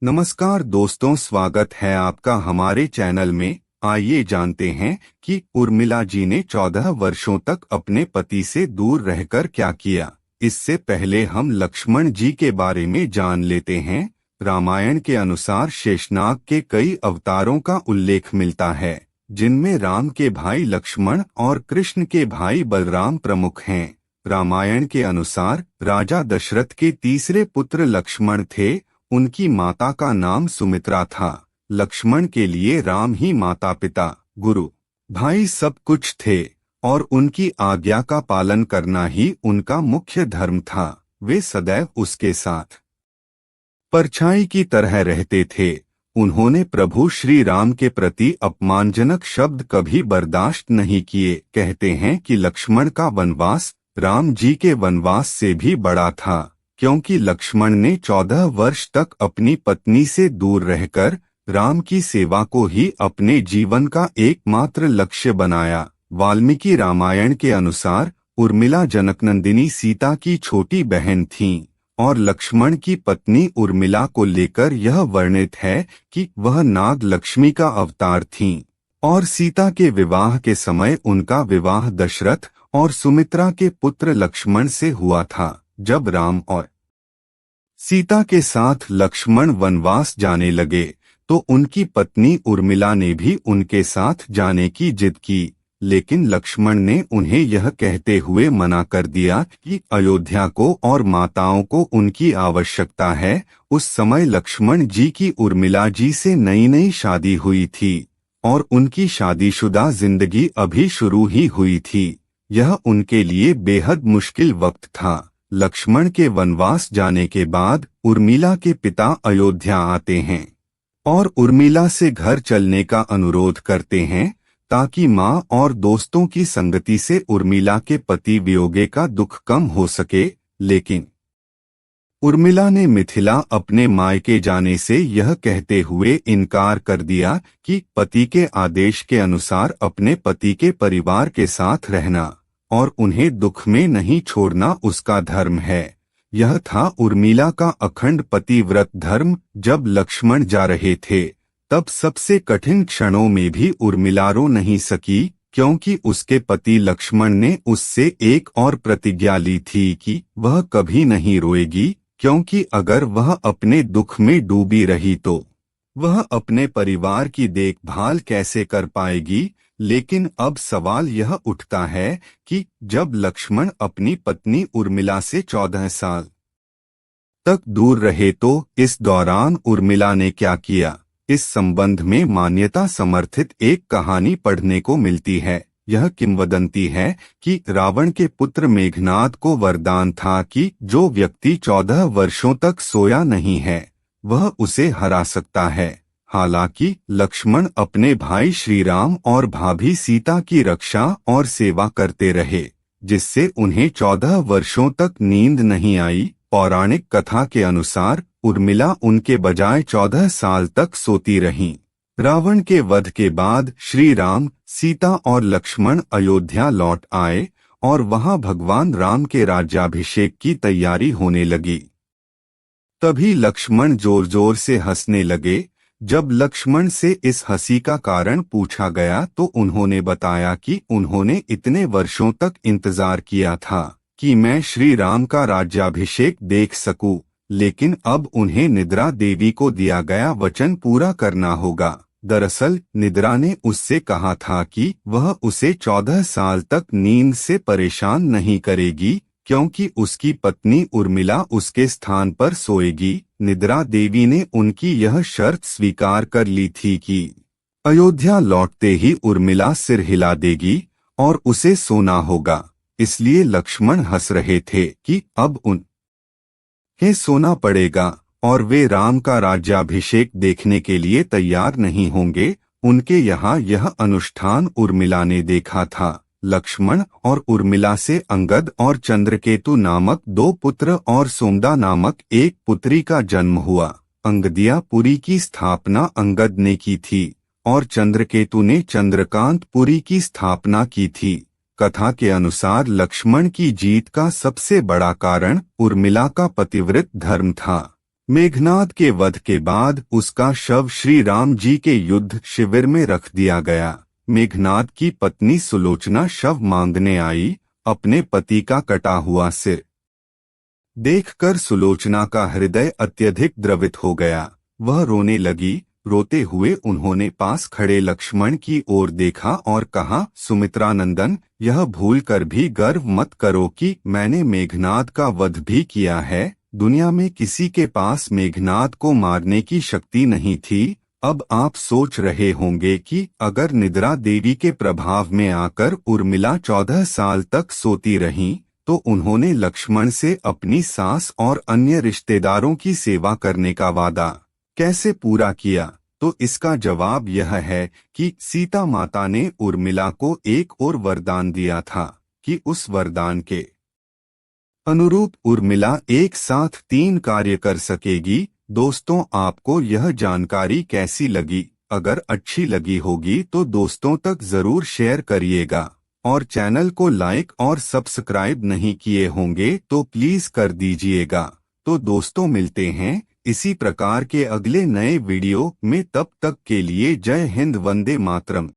नमस्कार दोस्तों, स्वागत है आपका हमारे चैनल में। आइए जानते हैं कि उर्मिला जी ने 14 वर्षों तक अपने पति से दूर रहकर क्या किया। इससे पहले हम लक्ष्मण जी के बारे में जान लेते हैं। रामायण के अनुसार शेषनाग के कई अवतारों का उल्लेख मिलता है, जिनमें राम के भाई लक्ष्मण और कृष्ण के भाई बलराम प्रमुख हैं। रामायण के अनुसार राजा दशरथ के तीसरे पुत्र लक्ष्मण थे। उनकी माता का नाम सुमित्रा था। लक्ष्मण के लिए राम ही माता पिता, गुरु, भाई सब कुछ थे और उनकी आज्ञा का पालन करना ही उनका मुख्य धर्म था। वे सदैव उसके साथ परछाई की तरह रहते थे। उन्होंने प्रभु श्री राम के प्रति अपमानजनक शब्द कभी बर्दाश्त नहीं किए। कहते हैं कि लक्ष्मण का वनवास राम जी के वनवास से भी बड़ा था, क्योंकि लक्ष्मण ने 14 वर्ष तक अपनी पत्नी से दूर रहकर राम की सेवा को ही अपने जीवन का एकमात्र लक्ष्य बनाया। वाल्मीकि रामायण के अनुसार उर्मिला जनकनंदिनी सीता की छोटी बहन थीं और लक्ष्मण की पत्नी उर्मिला को लेकर यह वर्णित है कि वह नाग लक्ष्मी का अवतार थीं और सीता के विवाह के समय उनका विवाह दशरथ और सुमित्रा के पुत्र लक्ष्मण से हुआ था। जब राम और सीता के साथ लक्ष्मण वनवास जाने लगे तो उनकी पत्नी उर्मिला ने भी उनके साथ जाने की जिद की, लेकिन लक्ष्मण ने उन्हें यह कहते हुए मना कर दिया कि अयोध्या को और माताओं को उनकी आवश्यकता है। उस समय लक्ष्मण जी की उर्मिला जी से नई नई शादी हुई थी और उनकी शादीशुदा जिंदगी अभी शुरू ही हुई थी। यह उनके लिए बेहद मुश्किल वक्त था। लक्ष्मण के वनवास जाने के बाद उर्मिला के पिता अयोध्या आते हैं और उर्मिला से घर चलने का अनुरोध करते हैं ताकि मां और दोस्तों की संगति से उर्मिला के पति वियोगे का दुख कम हो सके। लेकिन उर्मिला ने मिथिला अपने मायके जाने से यह कहते हुए इनकार कर दिया कि पति के आदेश के अनुसार अपने पति के परिवार के साथ रहना और उन्हें दुख में नहीं छोड़ना उसका धर्म है। यह था उर्मिला का अखंड पतिव्रत धर्म। जब लक्ष्मण जा रहे थे तब सबसे कठिन क्षणों में भी उर्मिला रो नहीं सकी, क्योंकि उसके पति लक्ष्मण ने उससे एक और प्रतिज्ञा ली थी कि वह कभी नहीं रोएगी, क्योंकि अगर वह अपने दुख में डूबी रही तो वह अपने परिवार की देखभाल कैसे कर पाएगी। लेकिन अब सवाल यह उठता है कि जब लक्ष्मण अपनी पत्नी उर्मिला से 14 साल तक दूर रहे तो इस दौरान उर्मिला ने क्या किया। इस संबंध में मान्यता समर्थित एक कहानी पढ़ने को मिलती है। यह किंवदंती है कि रावण के पुत्र मेघनाद को वरदान था कि जो व्यक्ति 14 वर्षों तक सोया नहीं है वह उसे हरा सकता है। हालांकि लक्ष्मण अपने भाई श्रीराम और भाभी सीता की रक्षा और सेवा करते रहे, जिससे उन्हें 14 वर्षों तक नींद नहीं आई। पौराणिक कथा के अनुसार उर्मिला उनके बजाय 14 साल तक सोती रहीं। रावण के वध के बाद श्री राम, सीता और लक्ष्मण अयोध्या लौट आए और वहां भगवान राम के राज्याभिषेक की तैयारी होने लगी। तभी लक्ष्मण जोर जोर से हंसने लगे। जब लक्ष्मण से इस हंसी का कारण पूछा गया तो उन्होंने बताया कि उन्होंने इतने वर्षों तक इंतजार किया था कि मैं श्री राम का राज्याभिषेक देख सकूं, लेकिन अब उन्हें निद्रा देवी को दिया गया वचन पूरा करना होगा। दरअसल निद्रा ने उससे कहा था कि वह उसे 14 साल तक नींद से परेशान नहीं करेगी, क्योंकि उसकी पत्नी उर्मिला उसके स्थान पर सोएगी। निद्रा देवी ने उनकी यह शर्त स्वीकार कर ली थी कि अयोध्या लौटते ही उर्मिला सिर हिला देगी और उसे सोना होगा। इसलिए लक्ष्मण हंस रहे थे कि अब उन्हें सोना पड़ेगा और वे राम का राज्याभिषेक देखने के लिए तैयार नहीं होंगे। उनके यहाँ यह अनुष्ठान उर्मिला ने देखा था। लक्ष्मण और उर्मिला से अंगद और चंद्रकेतु नामक 2 पुत्र और सोमदा नामक एक पुत्री का जन्म हुआ। अंगदियापुरी की स्थापना अंगद ने की थी और चंद्रकेतु ने चंद्रकांतपुरी की स्थापना की थी। कथा के अनुसार लक्ष्मण की जीत का सबसे बड़ा कारण उर्मिला का पतिव्रत धर्म था। मेघनाद के वध के बाद उसका शव श्री राम जी के युद्ध शिविर में रख दिया गया। मेघनाद की पत्नी सुलोचना शव मांगने आई, अपने पति का कटा हुआ सिर देखकर सुलोचना का हृदय अत्यधिक द्रवित हो गया। वह रोने लगी। रोते हुए उन्होंने पास खड़े लक्ष्मण की ओर देखा और कहा, सुमित्रा नंदन, यह भूलकर भी गर्व मत करो कि मैंने मेघनाद का वध भी किया है। दुनिया में किसी के पास मेघनाद को मारने की शक्ति नहीं थी। अब आप सोच रहे होंगे कि अगर निद्रा देवी के प्रभाव में आकर उर्मिला 14 साल तक सोती रहीं, तो उन्होंने लक्ष्मण से अपनी सास और अन्य रिश्तेदारों की सेवा करने का वादा कैसे पूरा किया? तो इसका जवाब यह है कि सीता माता ने उर्मिला को एक और वरदान दिया था कि उस वरदान के अनुरूप उर्मिला एक साथ 3 कार्य कर सकेगी। दोस्तों, आपको यह जानकारी कैसी लगी? अगर अच्छी लगी होगी तो दोस्तों तक जरूर शेयर करिएगा और चैनल को लाइक और सब्सक्राइब नहीं किए होंगे तो प्लीज कर दीजिएगा। तो दोस्तों, मिलते हैं इसी प्रकार के अगले नए वीडियो में। तब तक के लिए जय हिंद, वंदे मातरम।